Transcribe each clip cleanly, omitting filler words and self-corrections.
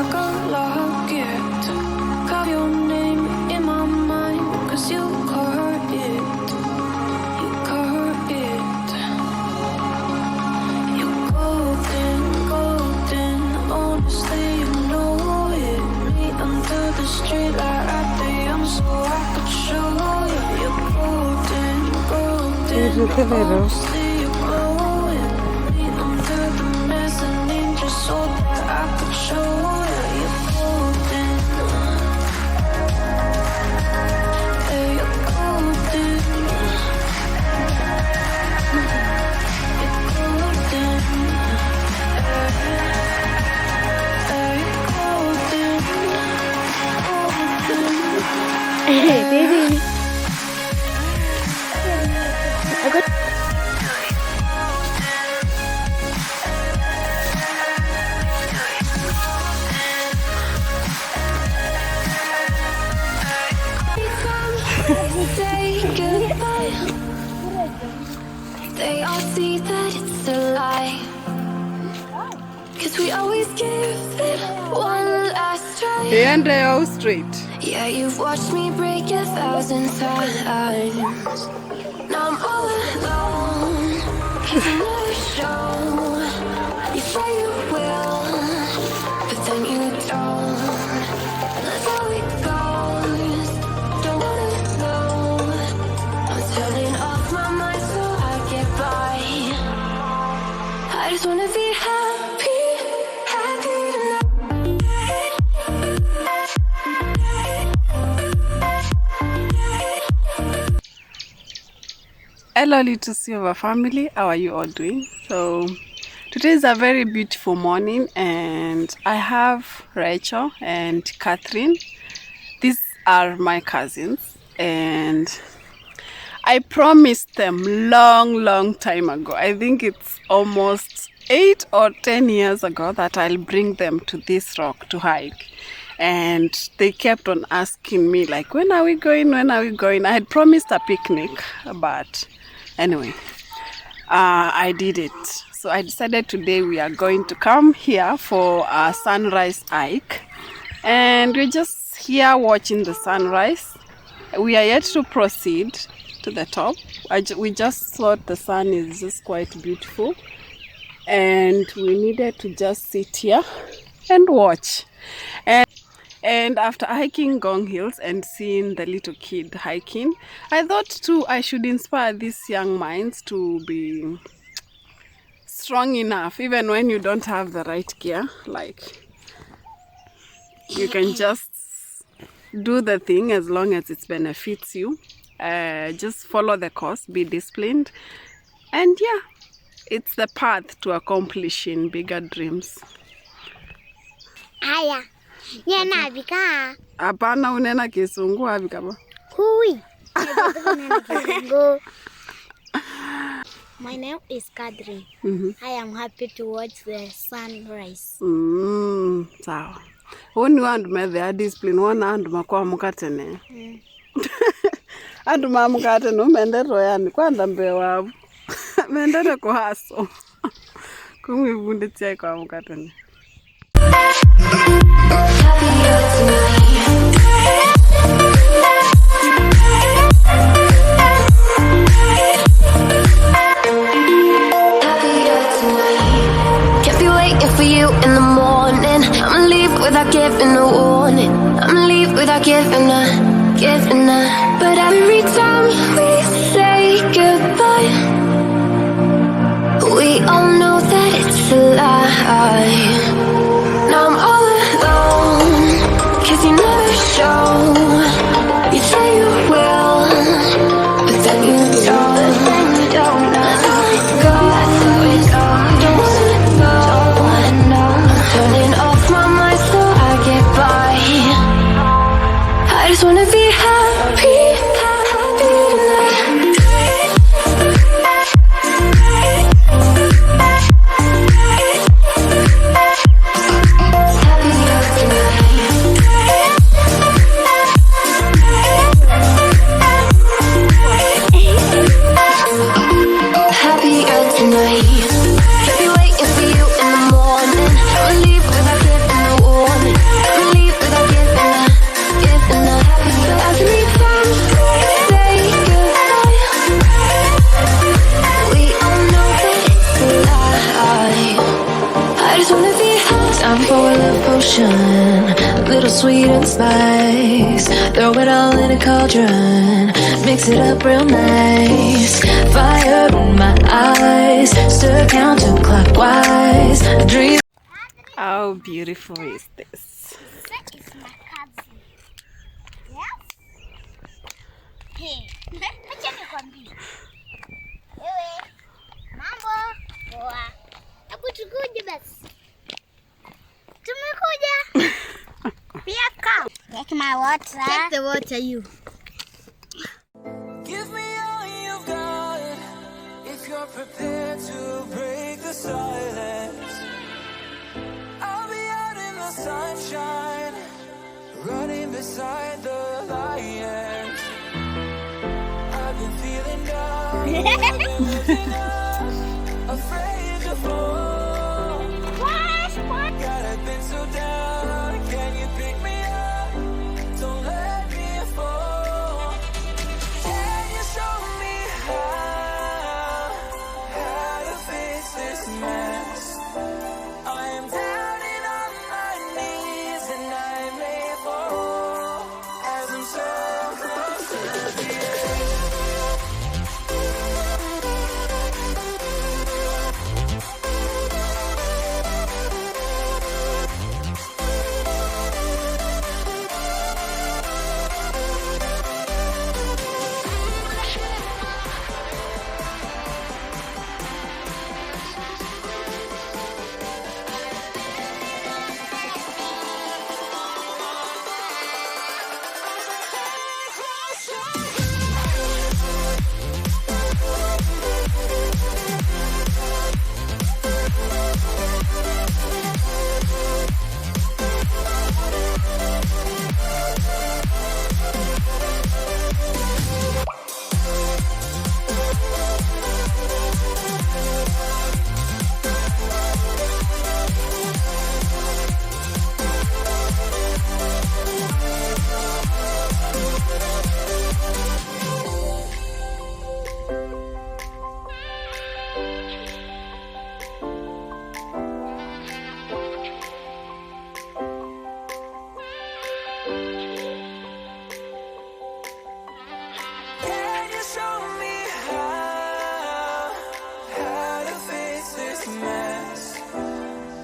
like a locket. Carve your name in my mind, 'cause you cut it. You cut it. You're golden, golden. Honestly, you know it. Meet under the street like at the young, so I could show you. You're golden, golden. Honestly, you know it. Meet under the mezzanine just so that I could show you. You're golden. Hey, you're golden. You're golden. Hey, you're golden. Golden. Hey, baby. I got Say goodbye. They all see that it's a lie, 'cause we always give it one last try. And all straight. Yeah, you've watched me break 1,000 times. Now I'm all alone, 'cause you never show. You say you will, but then you don't. That's how it goes. Don't wanna know. I'm turning off my mind so I get by. I just wanna be happy, happy tonight. Hello Littlesilver family, how are you all doing? So today is a very beautiful morning and I have Rachel and Catherine. These are my cousins and I promised them long time ago. I think it's almost 8 or 10 years ago that I'll bring them to this rock to hike. And they kept on asking me like, when are we going? When are we going? I had promised a picnic, but anyway, I did it. So I decided today we are going to come here for a sunrise hike. And we're just here watching the sunrise. We are yet to proceed to the top. We just thought the sun is just quite beautiful. And we needed to just sit here and watch. And after hiking Gong Hills and seeing the little kid hiking, I thought too I should inspire these young minds to be strong enough, even when you don't have the right gear. Like, you can just do the thing as long as it benefits you. Just follow the course, be disciplined. And yeah, it's the path to accomplishing bigger dreams. Aya. Nyana bika. Hapana, unena Kisungu abika ba? Hui. Unena Kisungu. My name is Catherine. I am happy to watch the sunrise. Sawa. Woni wandu methe discipline wana andu makwa mukatene. Andu mamukatene umendero yani kwanda mbe wabu. Mendere ko haso. Kumwivunditse kwa mukatene. Can't be waiting for you in the morning. I'ma leave without giving a warning. I'ma leave without giving a. But every time we say goodbye, we all know that it's a lie. Now I'm all alone, 'cause you never show. You say you will, but then you don't. Let's let it go. Don't wanna know. I'm turning off my mind so I get by. I just wanna be happy, happy tonight. time for a love potion, a little sweet and spice. Throw it all in a cauldron, mix it up real nice. Fire in my eyes, stir counterclockwise. Dream. How beautiful is this? That is my cousin. Yes? Hey, acha nikwambie. Wewe, mambo? Poa. Hebu tukuje basi. Tumekuja. Pia come. Take my water. Take the water you. Give me all you've got if you're prepared to break the silence. I'll be out in the sunshine, running beside the lion. I've been feeling down, afraid to fall. God, I've been so down. Can you pick me up? Don't let me fall. Can you show me how to face this mess? I am down and on my knees and I may fall as I'm so close to the edge. Can you show me how to face this mess?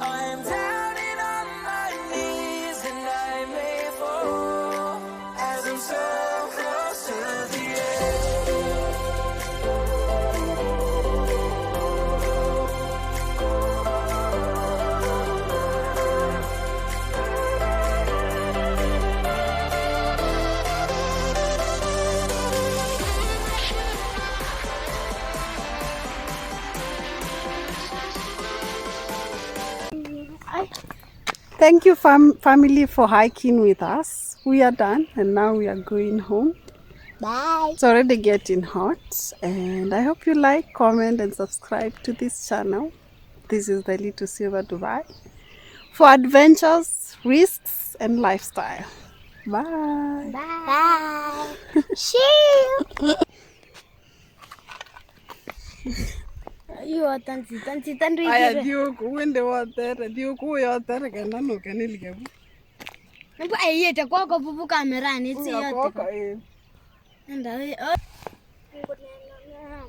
I am down and on my knees and I may fall as I'm so close to the edge. Thank you, family, for hiking with us. We are done and now we are going home. Bye. It's already getting hot and I hope you like, comment and subscribe to this channel. This is the Littlesilver Dubai for adventures, risks and lifestyle. Bye. Bye. See you. Tanti. Aya diuku wende water diuku yoter kenda no kenilge. Ngu ayete koko pupu kamera ni si yote. Koko eh. Nda we.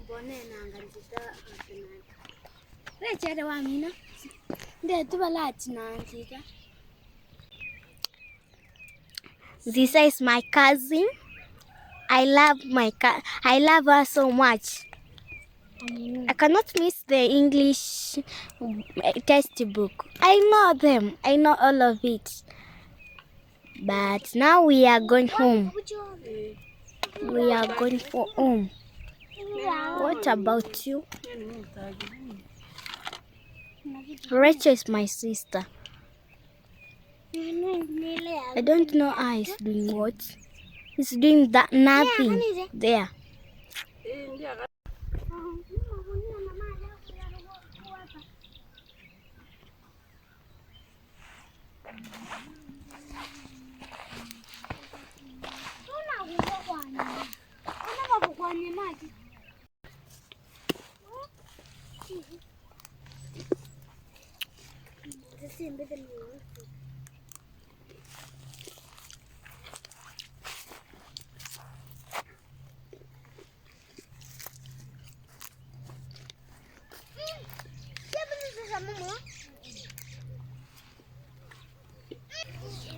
Mbone nanganzita atinani. Rechere wa mina. Nde tubalati nanzita. This is my cousin. I love her so much. I cannot miss the English textbook. I know them. I know all of it. But now we are going home. We are going for home. What about you? Rachel is my sister. I don't know how he's doing what. He's doing that nothing there.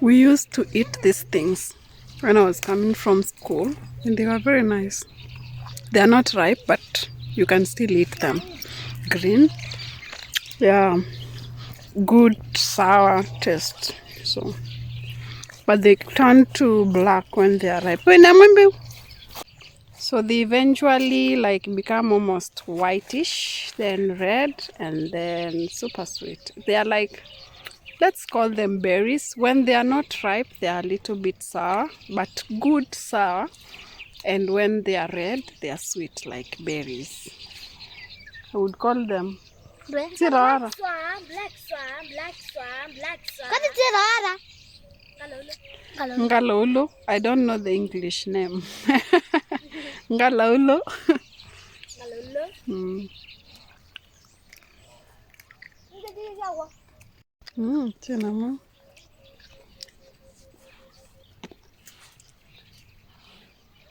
We used to eat these things when I was coming from school, and they were very nice. They are not ripe, but you can still eat them. Green. Yeah, good sour taste. So, but they turn to black when they are ripe. So they eventually like become almost whitish, then red, and then super sweet. They are like, let's call them berries. When they are not ripe, they are a little bit sour, but good sour. And when they are red, they are sweet like berries. I would call them tirara. Black swan. What is tirara? Ngalaulo. I don't know the English name. Ngalaulo. Tinama.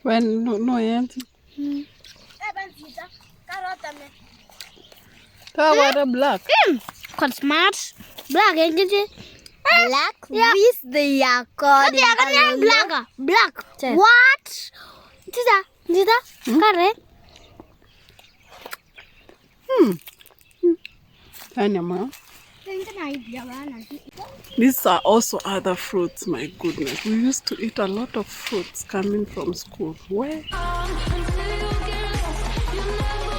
When no yet. How about the black? Quite smart. Black, ain't it? Black? Yeah. This they are called. Black. Black. What? Dida? Correct. Animal. These are also other fruits, my goodness. We used to eat a lot of fruits coming from school. Where? Until you get lost, you never